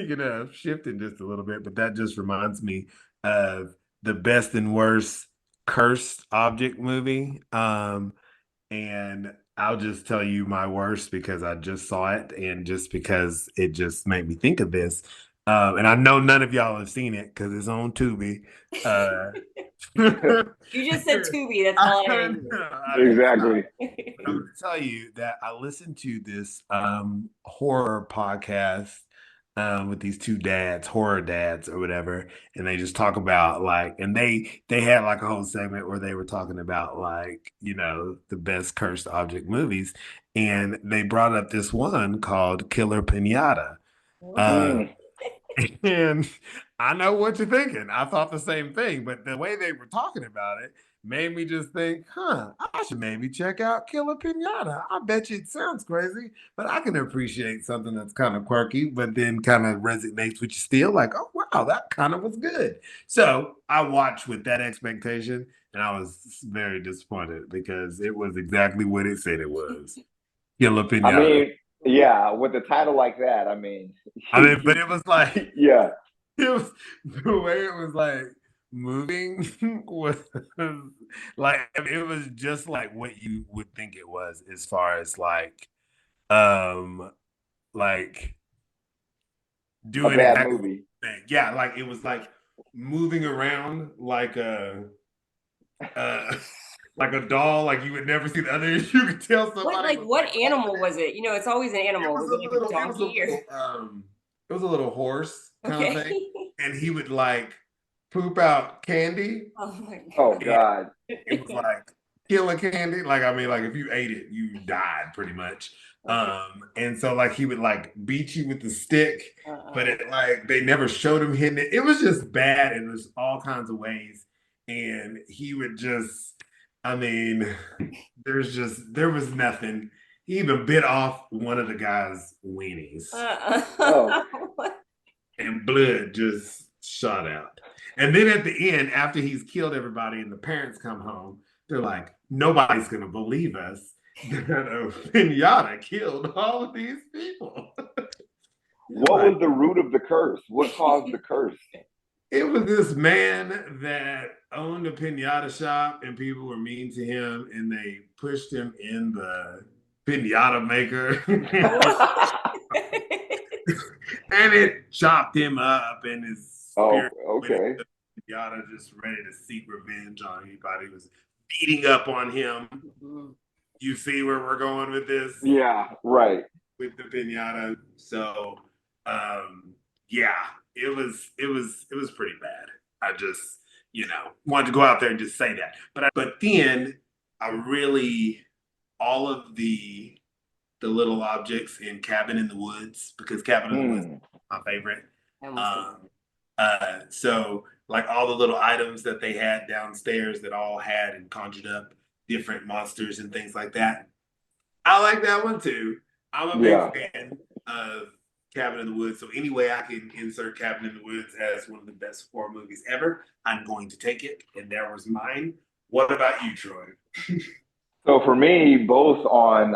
speaking of shifting just a little bit, but that just reminds me of the best and worst cursed object movie. And I'll just tell you my worst because I just saw it and just because it just made me think of this. And I know none of y'all have seen it because it's on Tubi. Uh, You just said Tubi. That's all I I knew. did Exactly. I'm going to tell you that I listened to this horror podcast with these two dads, horror dads or whatever, and they just talk about like, and they had like a whole segment where they were talking about like, the best cursed object movies, and they brought up this one called Killer Pinata. Uh, Mm. and I know what you're thinking. I thought the same thing, but the way they were talking about it made me just think, I should maybe check out Killer Pinata. I bet you it sounds crazy, but I can appreciate something that's kind of quirky, but then kind of resonates with you still. Like, oh, wow, that kind of was good. So I watched with that expectation, and I was very disappointed because it was exactly what it said it was. Killer I Pinata. mean, yeah, with a title like that, I mean, I mean, but it was like, yeah. it was the way it was like moving was like it was just like what you would think it was as far as um like A doing bad exactly what movie. you think. Yeah, like it was like moving around like uh like a doll, like you would never see the other. You could tell What somebody like was like what animal was it? It's always an it animal. was Was it a like a little, it was a donkey or little, it was a little horse kind of okay? thing, and he would like poop out candy, Oh my Oh and God. it was like killer candy. Like I mean, like if you ate it, you died pretty much. okay. And so like he would like beat you with the stick, but Uh-uh. it like they never showed him hitting it. It was just bad in there's all kinds of ways, and he would just, I mean, there was nothing. He even bit off one of the guy's weenies, Oh, What? and blood just shot out. And then at the end, after he's killed everybody and the parents come home, they're like, nobody's going to believe us that a pinata killed all of these people. You're what like, was the root of the curse? What caused the curse? it was this man that owned a pinata shop and people were mean to him and they pushed him in the pinata maker. And it chopped him up, and his Oh, spirit went okay. into Yada, just ready to seek revenge on anybody who was beating up on him. You see where we're going with this, Yeah, right. with the pinata. So, yeah, it was pretty bad. I just, wanted to go out there and just say that. But then I really all of the little objects in Cabin in the Woods because Cabin in the Woods is Mm. my favorite. I almost did. Um, so like all the little items that they had downstairs that all had and conjured up different monsters and things like that. I like that one too. I'm a big Yeah. fan of Cabin in the Woods. So any way I can insert Cabin in the Woods as one of the best horror movies ever, I'm going to take it. And there was mine. What about you, Troy? So for me, both on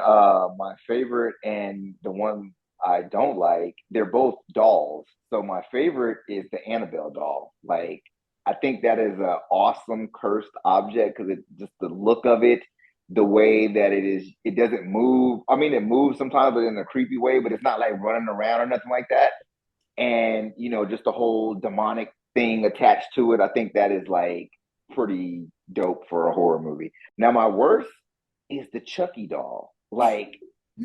my favorite and the one I don't like, they're both dolls. So my favorite is the Annabelle doll. Like I think that is an awesome cursed object because it just the look of it, the way that it is, it doesn't move. I mean, it moves sometimes, but in a creepy way. But it's not like running around or nothing like that. And just the whole demonic thing attached to it. I think that is like pretty dope for a horror movie. Now my worst is the Chucky doll. Like,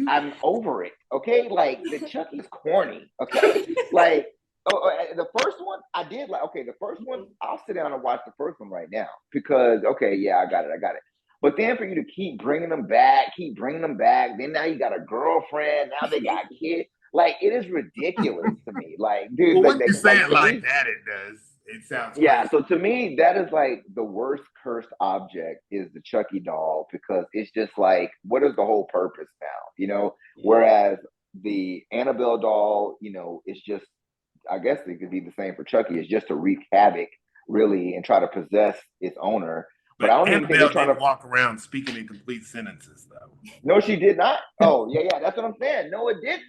I'm over it. Okay, like the Chucky's corny. Okay, like the first one I did like. Okay, the first one I'll sit down and watch the first one right now because okay, yeah, I got it. But then for you to keep bringing them back, then now you got a girlfriend. Now they got kids. Like it is ridiculous to me. Like, dude, Well, when you say like it to like me, that, it does. It sounds yeah, crazy. so to me, that is like the worst cursed object is the Chucky doll because it's just like, what is the whole purpose now? Yeah. Whereas the Annabelle doll, it's just, I guess it could be the same for Chucky, it's just to wreak havoc, really, and try to possess its owner. But I But don't even think they're Annabelle trying didn't to. walk around speaking in complete sentences, though. No, she did not. Oh, yeah, yeah, that's what I'm saying. No, it didn't.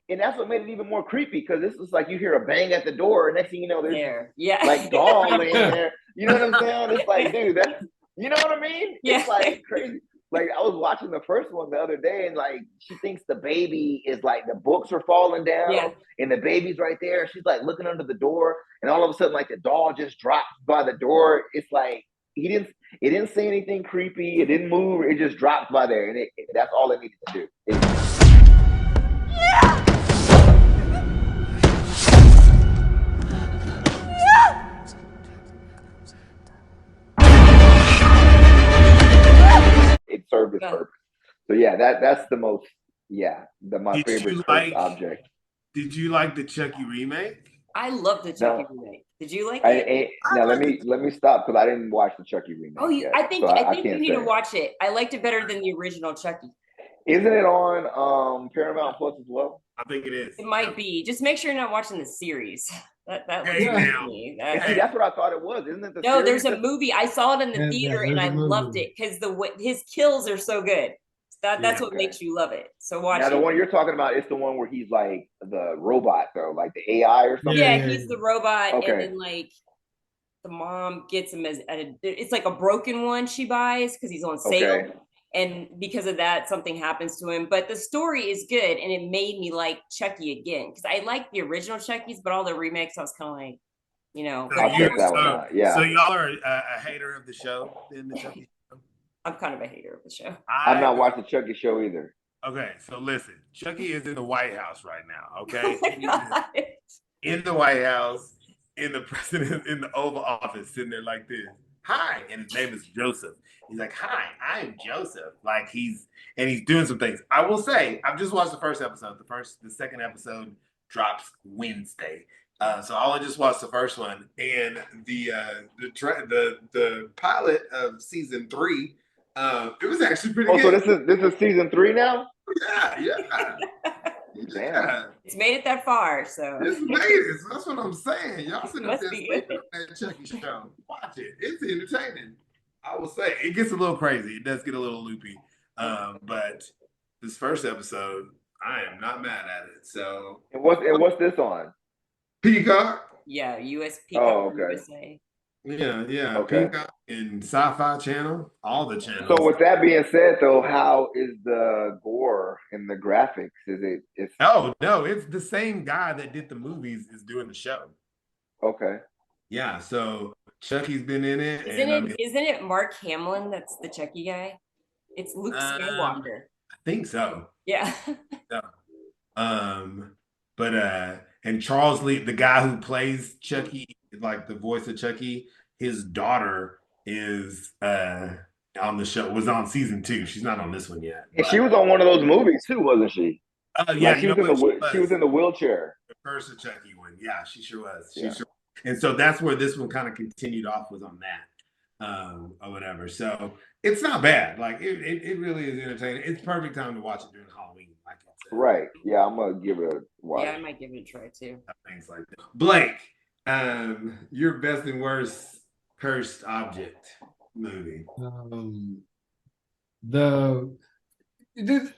and that's what made it even more creepy because this was like you hear a bang at the door, and next thing you know, there's There. Yeah. like doll laying there. You know what I'm saying? It's like, dude, that's you know what I mean? Yeah. It's like crazy. Like I was watching the first one the other day, and like she thinks the baby is like the books are falling down, Yeah. and the baby's right there. She's like looking under the door, and all of a sudden, like the doll just drops by the door. It's like it didn't say anything creepy. It didn't move. It just dropped by there, and that's all it needed to do. It served its purpose. So yeah, that's the most my favorite cursed object. Did you like the Chucky remake? I love the Chucky remake. Did you like it? Now let me stop because I didn't watch the Chucky remake. Oh, yet, I think you need to watch it. I liked it better than the original Chucky. Isn't it on Paramount Plus as well? I think it is. It might be. Just make sure you're not watching the series. That looks Hey, good now. to me. See, that's what I thought it was. Isn't it the No, series? there's a movie. I saw it in the theater and I there's a loved movie. it because his kills are so good. That's what makes you love it. So watch Now it. the one you're talking about is the one where he's like the robot though, like the AI or something. Yeah, he's the robot, Okay. and then like the mom gets him it's like a broken one she buys because he's on sale. Okay. And because of that, something happens to him. But the story is good, and it made me like Chucky again because I like the original Chucky's, but all the remakes I was kind of like, you know. I'll check that one out. Yeah. So y'all are a hater of the show, in the Chucky show? I'm kind of a hater of the show. I've not watched the Chucky show either. Okay, so listen, Chucky is in the White House right now. Okay, Oh my God. in the White House, in the president in the Oval Office, sitting there like this. Hi, and his name is Joseph. He's like, hi, I'm Joseph. Like he's doing some things. I will say, I've just watched the first episode. The second episode drops Wednesday. So I only just watched the first one, and the pilot of season 3. It was actually pretty good. So this is season 3 now? Yeah. Damn. It's made it that far, so It's made it. So that's what I'm saying. Y'all sitting up Must there be sleeping on that Chucky show. Watch it. It's entertaining. I will say it gets a little crazy. It does get a little loopy. But this first episode, I am not mad at it. So And what's this on? Peacock. yeah, USA. Yeah. Okay. Peacock and Sci-Fi Channel, all the channels. So with that being said, though, how is the gore and the graphics? It's Oh no, it's the same guy that did the movies is doing the show. okay? Yeah, so Chucky's been in it. Isn't it Mark Hamill that's the Chucky guy? It's Luke Skywalker. I think so. Yeah. And Charles Lee, the guy who plays Chucky, like the voice of Chucky, his daughter is on the show, was on season 2. She's not on this one yet. And she was on one of those movies too, wasn't she? Yeah, like she was in the wheelchair. The first of Chucky one. Yeah, she sure was. Yeah. And so that's where this one kind of continued off, was on that. Or whatever. So it's not bad. Like it really is entertaining. It's perfect time to watch it during Halloween, like I said. Right. Yeah, I'm gonna give it a watch. Yeah, I might give it a try too. Things like that. Blake, your best and worst cursed object movie.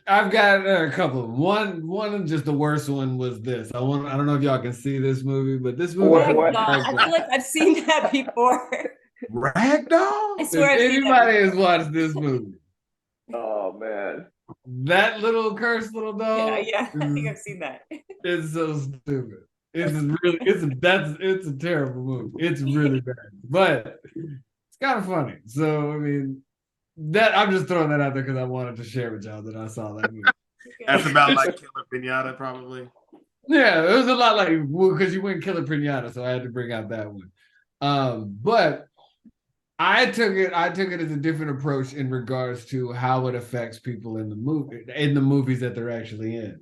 I've got a couple. One, just the worst one was this. I don't know if y'all can see this movie, but this movie. What? I feel like I've seen that before. Ragdoll? I swear I've If seen that anybody has watched this movie, Oh man. that little cursed little dog. Yeah, I think I've seen that. It's so stupid. It's a terrible movie. It's really bad, but it's kind of funny. So I mean, that I'm just throwing that out there because I wanted to share with y'all that I saw that movie. That's about like Killer Pinata, probably. Yeah, it was a lot like because you went Killer Pinata, so I had to bring out that one. But I took it as a different approach in regards to how it affects people in the movies that they're actually in,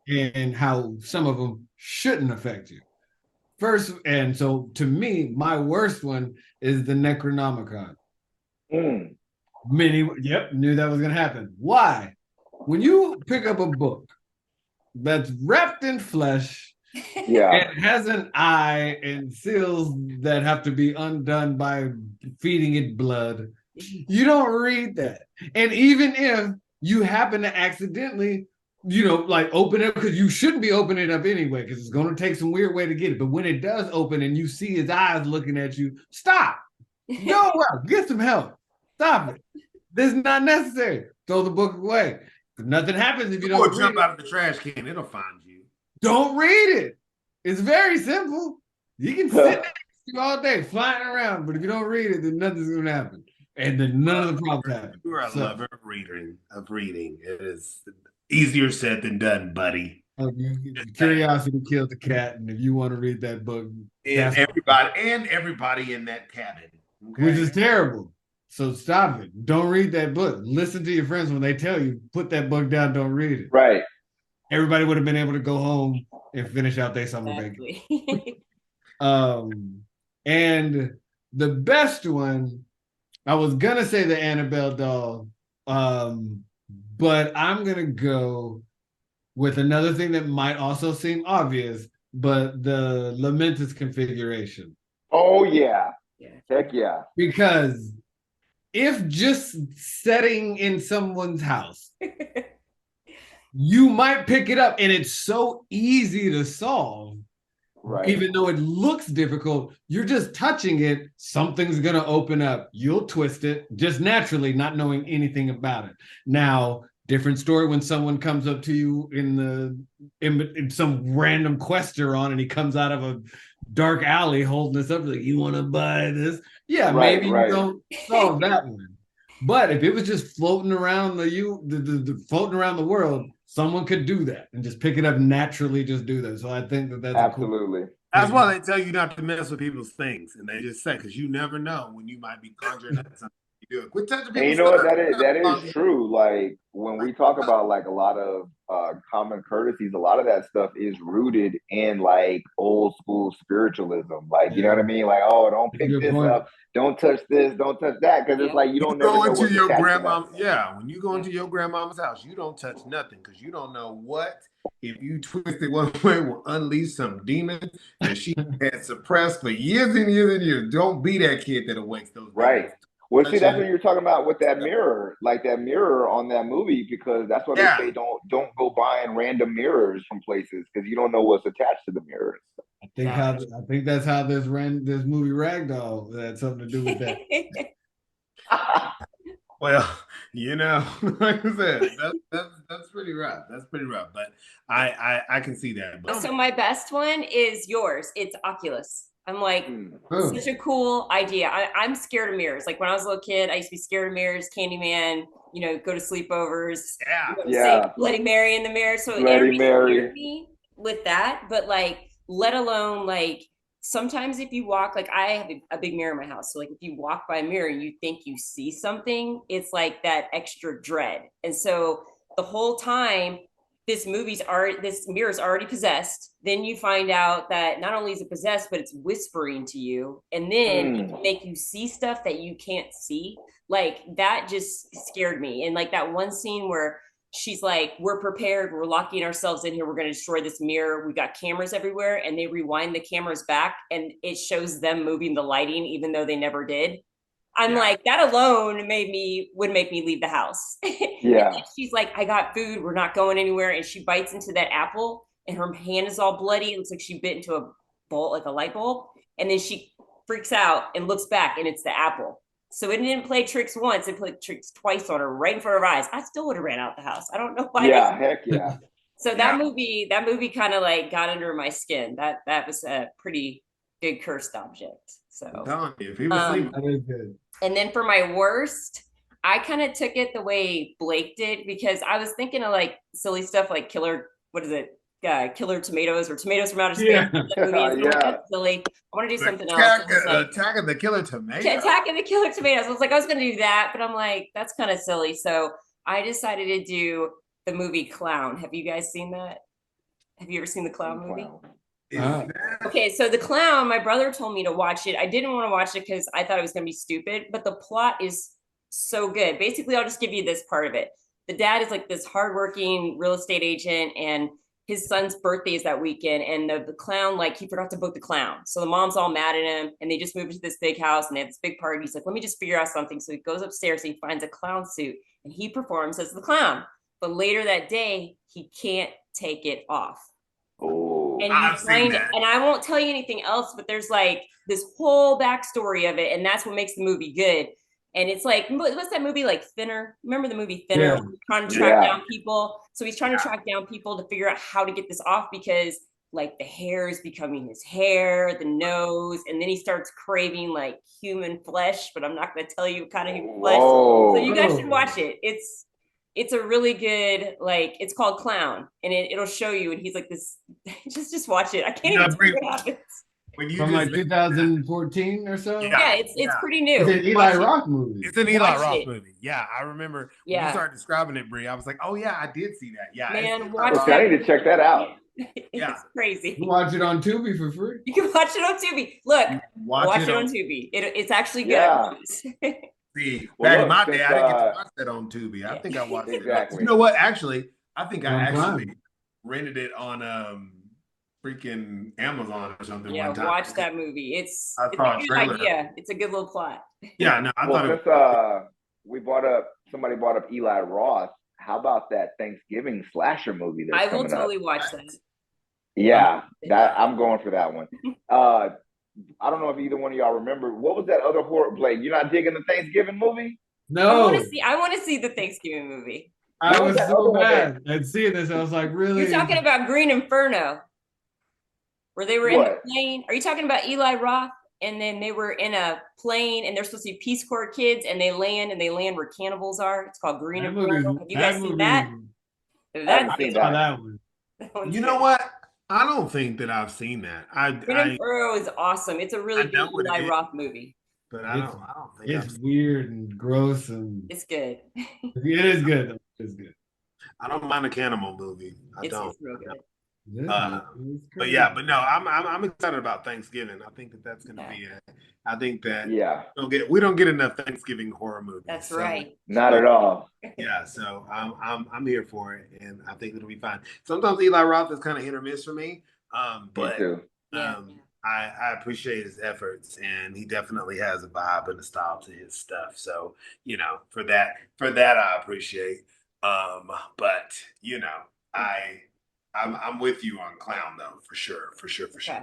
and how some of them shouldn't affect you. First, and so to me, my worst one is the Necronomicon. Knew that was gonna happen. Why? When you pick up a book that's wrapped in flesh, and has an eye and seals that have to be undone by feeding it blood, you don't read that. And even if you happen to accidentally like open it because you shouldn't be opening it up anyway because it's going to take some weird way to get it. But when it does open and you see his eyes looking at you, stop. Go out. Get some help. Stop it. This is not necessary. Throw the book away. Nothing happens if you don't read jump it. out of the trash can. It'll find you. Don't read it. It's very simple. You can sit next to you all day flying around, but if you don't read it, then nothing's going to happen. And then none of the problems happen. You're a lover of reading. It is easier said than done, buddy. Curiosity killed the cat, and if you want to read that book, and everybody in that cabin, okay? Which is terrible. So stop it. Don't read that book. Listen to your friends when they tell you, put that book down, don't read it. Right. Everybody would have been able to go home and finish out their summer vacation. And the best one, I was gonna say the Annabelle doll, but I'm gonna go with another thing that might also seem obvious, but the Lamentus configuration. Oh yeah. Heck yeah. Because if just setting in someone's house, you might pick it up and it's so easy to solve. Right. Even though it looks difficult, you're just touching it, something's going to open up. You'll twist it just naturally, not knowing anything about it. Now, different story when someone comes up to you in some random quest you're on and he comes out of a dark alley holding this up like, you want to buy this? Yeah, right, maybe you don't solve that one. But if it was just floating around floating around the world, someone could do that and just pick it up naturally, just do that. So I think that's absolutely. That's why they tell you not to mess with people's things, and they just say because you never know when you might be conjuring up something. You do it. Quit touching people's and you know what that is true. Like when we talk about like a lot of common courtesies, a lot of that stuff is rooted in like old school spiritualism. Like you know what I mean? Like don't pick this up, don't touch this, don't touch that, because it's like you don't go into your grandma. Yeah, when you go into your grandmama's house, you don't touch nothing because you don't know what. If you twist it one way, will unleash some demon that she had suppressed for years and years and years. Don't be that kid that awakes those. Right. Well, see, that's what you're talking about with that mirror, like that mirror on that movie, because that's why they say don't go buying random mirrors from places because you don't know what's attached to the mirrors. I think that's how this movie Ragdoll had something to do with that. Well, like I said, that's pretty rough. That's pretty rough, but I can see that. But so my best one is yours. It's Oculus. I'm like, such a cool idea. I'm scared of mirrors. Like when I was a little kid, I used to be scared of mirrors, Candyman, go to sleepovers. Say Bloody Mary in the mirror. So Bloody Mary me with that, but like, let alone like, sometimes if you walk, like I have a big mirror in my house. So like if you walk by a mirror and you think you see something, it's like that extra dread. And so the whole time, this mirror is already possessed. Then you find out that not only is it possessed, but it's whispering to you. And then it can make you see stuff that you can't see. Like that just scared me. And like that one scene where she's like, we're prepared. We're locking ourselves in here. We're going to destroy this mirror. We got cameras everywhere. And they rewind the cameras back and it shows them moving the lighting, even though they never did. I'm like, that alone would make me leave the house. Yeah. She's like, I got food. We're not going anywhere. And she bites into that apple and her hand is all bloody. It looks like she bit into a bowl, like a light bulb. And then she freaks out and looks back and it's the apple. So it didn't play tricks once. It played tricks twice on her right in front of her eyes. I still would have ran out the house. I don't know why. Yeah, heck yeah. So that movie kind of like got under my skin. That was a pretty big cursed object. So if he was sleeping, that is good. And then for my worst, I kind of took it the way Blake did because I was thinking of like silly stuff like Killer Tomatoes or Tomatoes from Outer Space. Yeah. That's silly. I want to do something else. Attack of the Killer Tomatoes. Attack of the Killer Tomatoes. I was going to do that, but I'm like, that's kind of silly. So I decided to do the movie Clown. Have you guys seen that? Have you ever seen the Clown movie? Okay, so the Clown, my brother told me to watch it. I didn't want to watch it because I thought it was going to be stupid, but the plot is so good. Basically, I'll just give you this part of it. The dad is like this hardworking real estate agent, and his son's birthday is that weekend, and the clown, like, he forgot to book the clown. So the mom's all mad at him, and they just moved into this big house, and they have this big party. He's like, let me just figure out something. So he goes upstairs, and he finds a clown suit, and he performs as the clown. but later that day he can't take it off. Oh, And I've seen that. and I won't tell you anything else, but there's like this whole backstory of it, and that's what makes the movie good. And it's like, what's that movie like Thinner? Remember the movie Thinner? Yeah. Trying to track Yeah. down people. So he's trying to track down people to figure out how to get this off because like the hair is becoming his hair, the nose, and then he starts craving like human flesh. But I'm not going to tell you what kind of human flesh. So you guys should watch it. It's a really good, like, it's called Clown, and it'll show you, and he's like this, just watch it. I can't even tell you what happens. When you From like 2014 or so. Yeah, it's pretty new. It's an Eli Roth movie. It's an Eli Watch Roth it. movie. Yeah, I remember when Yeah. you started describing it, Brie. I was like, oh yeah, I did see that. Yeah, Man, it's watch okay, I need to check that out. It's Yeah. crazy. You watch it on Tubi for free. You can watch it on Tubi. Look, watch it on Tubi. Tubi. It's actually good. Yeah. See, Well, back in look, my since, day, I didn't get to watch that on Tubi. I Yeah. think I watched it. Exactly. You know what? Actually, I think I On actually Prime. rented it on freaking Amazon or something Yeah, one time. watch that movie. It's I a saw a good trailer. idea. It's a good little plot. Yeah, no, I Well, thought since somebody brought up Eli Roth, how about that Thanksgiving slasher movie that's I will coming totally up? watch that. Yeah, I'm going for that one. I don't know if either one of y'all remember, what was that other horror, Blake? You're not digging the Thanksgiving movie? No, I want to see the Thanksgiving movie. I What was was that so other one mad at seeing this. I was like, really? You're talking about Green Inferno, where they were in the What? plane. Are you talking about Eli Roth? And then they were in a plane, and they're supposed to be Peace Corps kids, and they land where cannibals are. It's called Green That Inferno. movie- Have you guys that seen movie- that? I That's haven't seen saw that. that one. you know what? I don't think that I've seen that. Green Inferno is awesome. It's a really I know good what it Eli is. Roth movie. But I don't think I've It's seen weird and gross and It's good. it is good. Though. It's good. I don't mind a cannibal movie. I don't. It's real good. But no, I'm excited about Thanksgiving. I think that's going to be. I think that we don't get enough Thanksgiving horror movies. That's right. Not at all. Yeah, so I'm here for it, and I think it'll be fine. Sometimes Eli Roth is kind of hit or miss for me, but Me too. I appreciate his efforts, and he definitely has a vibe and a style to his stuff. So for that I appreciate. But I'm with you on Clown though, for sure. Okay.